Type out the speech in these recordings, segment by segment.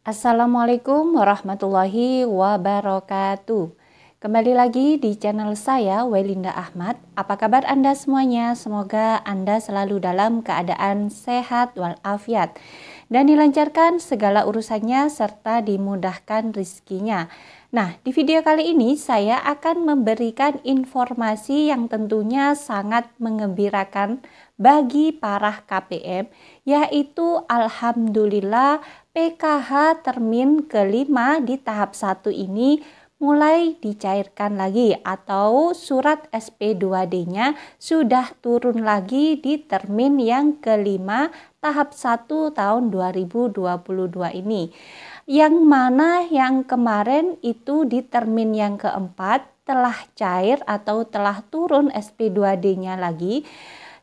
Assalamualaikum warahmatullahi wabarakatuh. Kembali lagi di channel saya, Welinda Ahmad. Apa kabar Anda semuanya? Semoga Anda selalu dalam keadaan sehat walafiat dan dilancarkan segala urusannya serta dimudahkan rizkinya. Nah, di video kali ini saya akan memberikan informasi yang tentunya sangat mengembirakan bagi para KPM, yaitu alhamdulillah PKH termin kelima di tahap 1 ini mulai dicairkan lagi atau surat SP2D-nya sudah turun lagi di termin yang kelima tahap 1 tahun 2022 ini. Yang mana yang kemarin itu di termin yang keempat telah cair atau telah turun SP2D-nya lagi.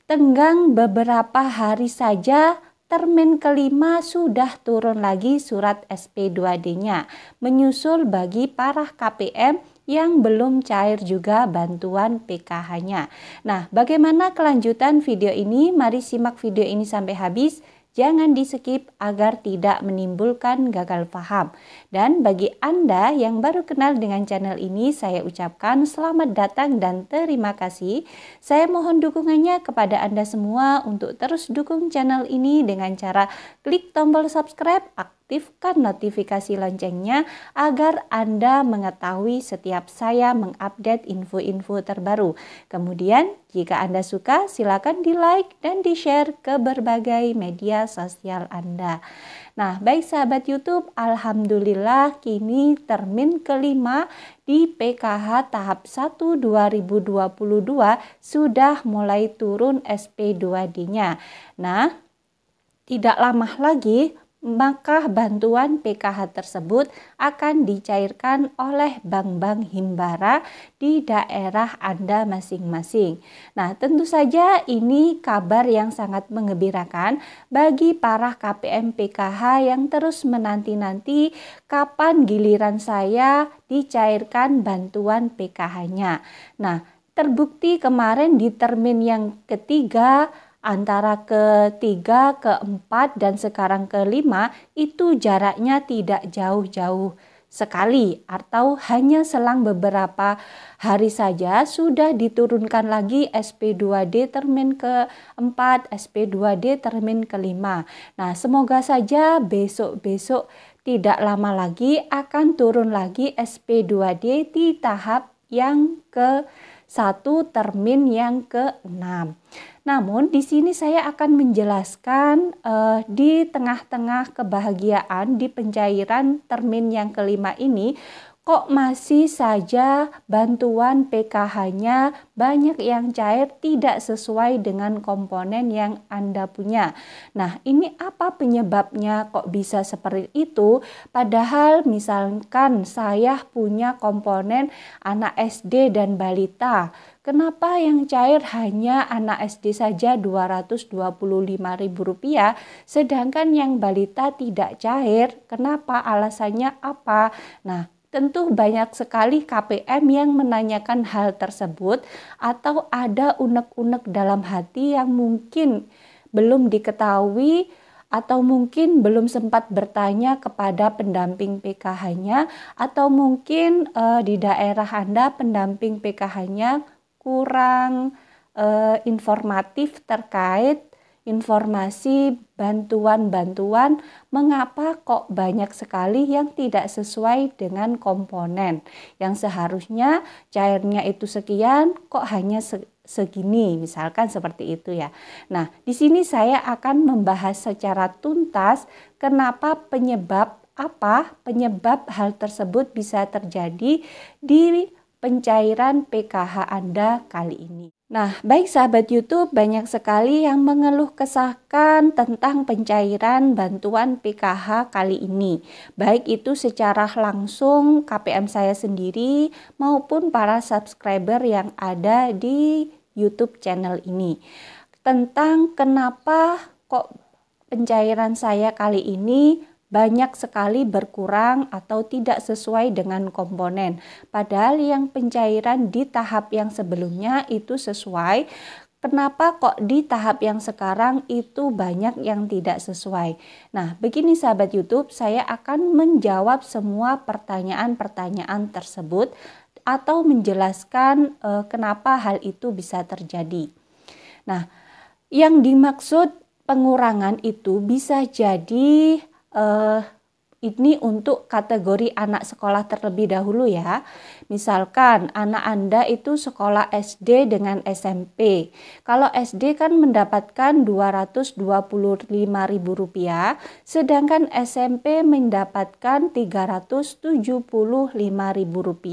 Tenggang beberapa hari saja termin kelima sudah turun lagi surat SP2D-nya, menyusul bagi para KPM yang belum cair juga bantuan PKH-nya. Nah, bagaimana kelanjutan video ini? Mari simak video ini sampai habis. Jangan di-skip agar tidak menimbulkan gagal paham. Dan bagi Anda yang baru kenal dengan channel ini, saya ucapkan selamat datang dan terima kasih. Saya mohon dukungannya kepada Anda semua untuk terus dukung channel ini dengan cara klik tombol subscribe, aktifkan notifikasi loncengnya agar Anda mengetahui setiap saya mengupdate info-info terbaru. Kemudian, jika Anda suka, silakan di-like dan di-share ke berbagai media sosial Anda. Nah, baik sahabat YouTube, alhamdulillah kini termin kelima di PKH tahap 1 2022 sudah mulai turun SP2D-nya. Nah, tidak lama lagi maka bantuan PKH tersebut akan dicairkan oleh bank-bank himbara di daerah Anda masing-masing. Nah, tentu saja ini kabar yang sangat menggembirakan bagi para KPM PKH yang terus menanti-nanti kapan giliran saya dicairkan bantuan PKH-nya. Nah, terbukti kemarin di termin yang ketiga, antara ketiga, keempat, dan sekarang kelima itu jaraknya tidak jauh-jauh sekali atau hanya selang beberapa hari saja sudah diturunkan lagi SP2D termin keempat, SP2D termin kelima. Nah, semoga saja besok-besok tidak lama lagi akan turun lagi SP2D di tahap yang ke-1 termin yang ke-6. Namun di sini saya akan menjelaskan di tengah-tengah kebahagiaan di pencairan termin yang kelima ini kok masih saja bantuan PKH-nya banyak yang cair tidak sesuai dengan komponen yang Anda punya. Nah, ini apa penyebabnya kok bisa seperti itu? Padahal misalkan saya punya komponen anak SD dan balita. Kenapa yang cair hanya anak SD saja Rp225.000, sedangkan yang balita tidak cair? Kenapa? Alasannya apa? Nah, tentu banyak sekali KPM yang menanyakan hal tersebut atau ada unek-unek dalam hati yang mungkin belum diketahui atau mungkin belum sempat bertanya kepada pendamping PKH-nya atau mungkin di daerah Anda pendamping PKH-nya kurang informatif terkait informasi bantuan-bantuan, mengapa kok banyak sekali yang tidak sesuai dengan komponen yang seharusnya cairnya itu sekian kok hanya segini, misalkan seperti itu ya. Nah, di sini saya akan membahas secara tuntas kenapa penyebab hal tersebut bisa terjadi di pencairan PKH Anda kali ini. Nah, baik sahabat YouTube, banyak sekali yang mengeluh kesahkan tentang pencairan bantuan PKH kali ini. Baik itu secara langsung KPM saya sendiri maupun para subscriber yang ada di YouTube channel ini. Tentang kenapa kok pencairan saya kali ini banyak sekali berkurang atau tidak sesuai dengan komponen. Padahal yang pencairan di tahap yang sebelumnya itu sesuai. kenapa kok di tahap yang sekarang itu banyak yang tidak sesuai? Nah, begini sahabat YouTube, saya akan menjawab semua pertanyaan-pertanyaan tersebut atau menjelaskan kenapa hal itu bisa terjadi. Nah, yang dimaksud pengurangan itu bisa jadi ini untuk kategori anak sekolah terlebih dahulu ya. Misalkan anak Anda itu sekolah SD dengan SMP. Kalau SD kan mendapatkan Rp225.000, sedangkan SMP mendapatkan Rp375.000.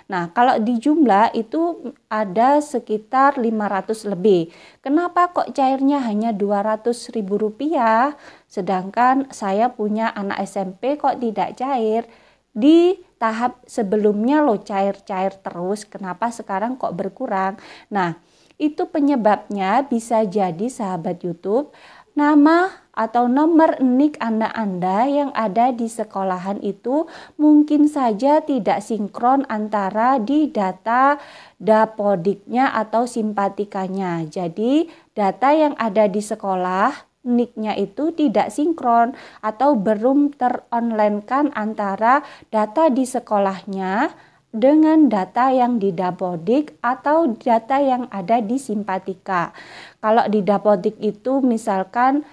Nah, kalau dijumlah itu ada sekitar 500 lebih. Kenapa kok cairnya hanya Rp200.000? Sedangkan saya punya anak SMP kok tidak cair. Di tahap sebelumnya lo cair-cair terus, kenapa sekarang kok berkurang? Nah, itu penyebabnya bisa jadi sahabat YouTube, nama atau nomor NIK anak Anda yang ada di sekolahan itu mungkin saja tidak sinkron antara di data Dapodiknya atau simpatikanya. Jadi data yang ada di sekolah NIK-nya itu tidak sinkron atau belum teronline-kan antara data di sekolahnya dengan data yang di Dapodik atau data yang ada di Simpatika. Kalau di Dapodik itu misalkan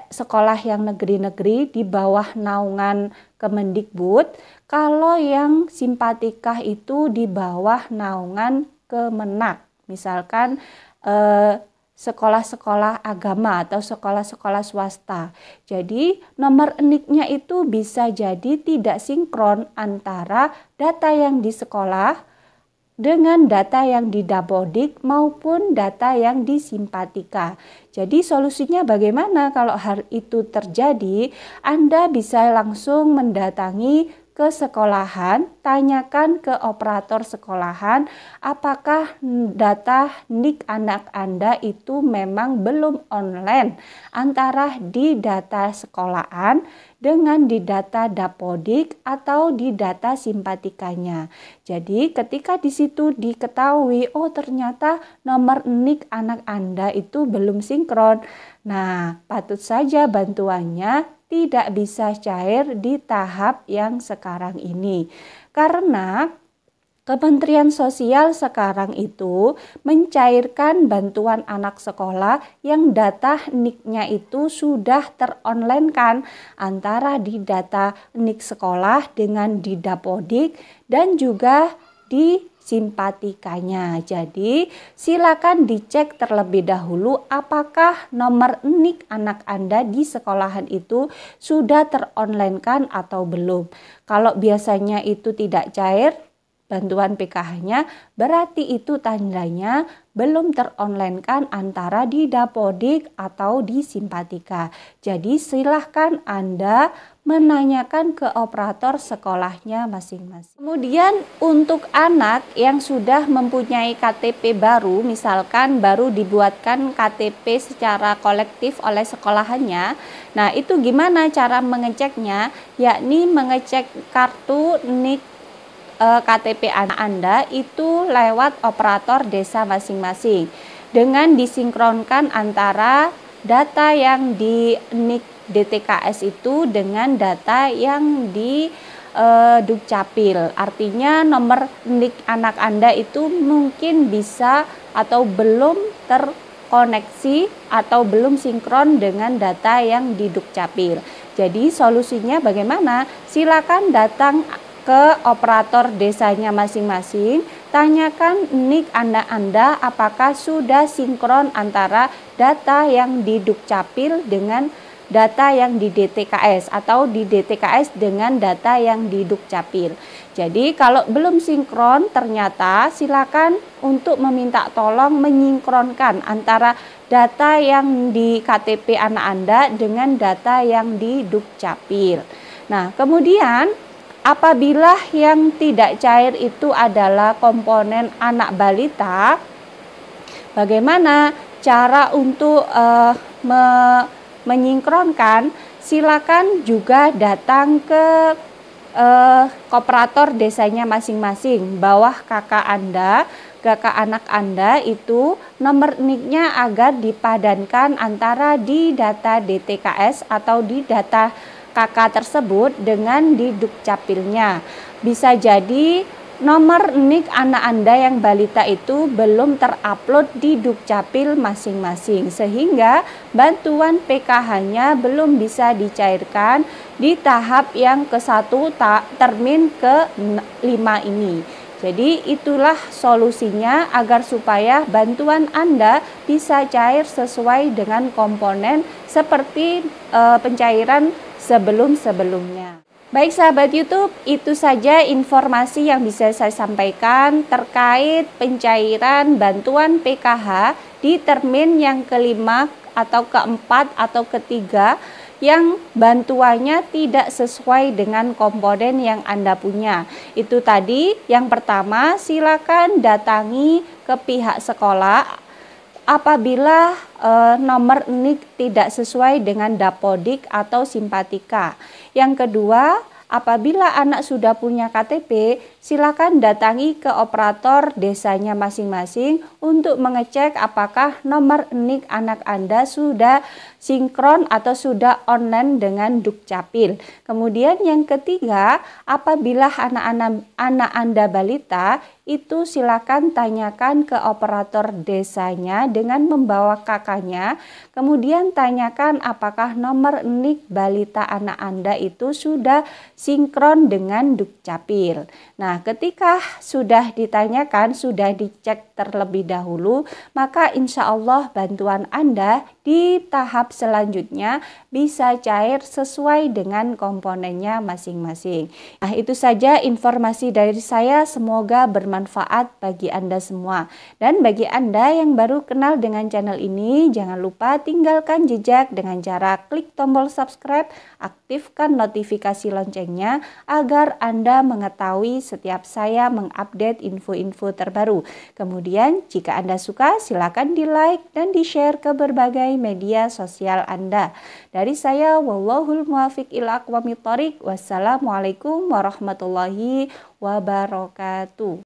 sekolah yang negeri-negeri di bawah naungan Kemendikbud, kalau yang Simpatika itu di bawah naungan Kemenak. Misalkan sekolah-sekolah agama atau sekolah-sekolah swasta. Jadi nomor NIK-nya itu bisa jadi tidak sinkron antara data yang di sekolah dengan data yang di Dapodik maupun data yang di Simpatika. Jadi solusinya bagaimana kalau hal itu terjadi? Anda bisa langsung mendatangi ke sekolahan, tanyakan ke operator sekolahan apakah data NIK anak Anda itu memang belum online antara di data sekolahan dengan di data Dapodik atau di data Simpatikanya. Jadi ketika di situ diketahui oh ternyata nomor NIK anak Anda itu belum sinkron. Nah, patut saja bantuannya tidak bisa cair di tahap yang sekarang ini. Karena Kementerian Sosial sekarang itu mencairkan bantuan anak sekolah yang data NIK-nya itu sudah teronline-kan antara di data NIK sekolah dengan di Dapodik dan juga di Simpatikanya. Jadi silakan dicek terlebih dahulu apakah nomor NIK anak Anda di sekolahan itu sudah teronline-kan atau belum. Kalau biasanya itu tidak cair bantuan PKH-nya, berarti itu tandanya belum teronline-kan antara di Dapodik atau di Simpatika. Jadi silahkan Anda menanyakan ke operator sekolahnya masing-masing. Kemudian untuk anak yang sudah mempunyai KTP baru, misalkan baru dibuatkan KTP secara kolektif oleh sekolahannya, nah itu gimana cara mengeceknya? Yakni mengecek kartu NIK KTP anak Anda itu lewat operator desa masing-masing dengan disinkronkan antara data yang di NIK DTKS itu dengan data yang di Dukcapil. Artinya nomor NIK anak Anda itu mungkin bisa atau belum terkoneksi atau belum sinkron dengan data yang di Dukcapil. Jadi solusinya bagaimana? Silakan datang ke operator desanya masing-masing, tanyakan NIK anak Anda apakah sudah sinkron antara data yang di Dukcapil dengan data yang di DTKS atau di DTKS dengan data yang di Dukcapil. Jadi kalau belum sinkron ternyata silakan untuk meminta tolong menyinkronkan antara data yang di KTP anak Anda dengan data yang di Dukcapil. Nah, kemudian apabila yang tidak cair itu adalah komponen anak balita, bagaimana cara untuk menyinkronkan? Silakan juga datang ke kooperator desanya masing-masing, bawah kakak Anda kakak anak Anda itu nomor NIK-nya agar dipadankan antara di data DTKS atau di data KK tersebut dengan di Dukcapilnya. Bisa jadi nomor NIK anak Anda yang balita itu belum terupload di Dukcapil masing-masing, sehingga bantuan PKH-nya belum bisa dicairkan di tahap yang ke-1 termin ke-5 ini. Jadi itulah solusinya agar supaya bantuan Anda bisa cair sesuai dengan komponen seperti pencairan sebelum-sebelumnya. Baik sahabat YouTube, itu saja informasi yang bisa saya sampaikan terkait pencairan bantuan PKH di termin yang kelima atau keempat atau ketiga yang bantuannya tidak sesuai dengan komponen yang Anda punya. Itu tadi yang pertama, silakan datangi ke pihak sekolah apabila nomor NIK tidak sesuai dengan Dapodik atau Simpatika. Yang kedua, apabila anak sudah punya KTP, silakan datangi ke operator desanya masing-masing untuk mengecek apakah nomor NIK anak Anda sudah sinkron atau sudah online dengan Dukcapil. Kemudian yang ketiga, apabila anak Anda balita, itu silakan tanyakan ke operator desanya dengan membawa kakaknya. Kemudian tanyakan apakah nomor NIK balita anak Anda itu sudah sinkron dengan Dukcapil. Nah, ketika sudah ditanyakan, sudah dicek terlebih dahulu, maka insya Allah bantuan Anda di tahap selanjutnya bisa cair sesuai dengan komponennya masing-masing. Nah, itu saja informasi dari saya, semoga bermanfaat bagi Anda semua. Dan bagi Anda yang baru kenal dengan channel ini, jangan lupa tinggalkan jejak dengan cara klik tombol subscribe, aktifkan notifikasi loncengnya agar Anda mengetahui setiap saya mengupdate info-info terbaru. Kemudian jika Anda suka, silakan di like dan di share ke berbagai media sosial Anda. Dari saya, wallahul muwafiq ila aqwamit thoriq. Wassalamualaikum warahmatullahi wabarakatuh.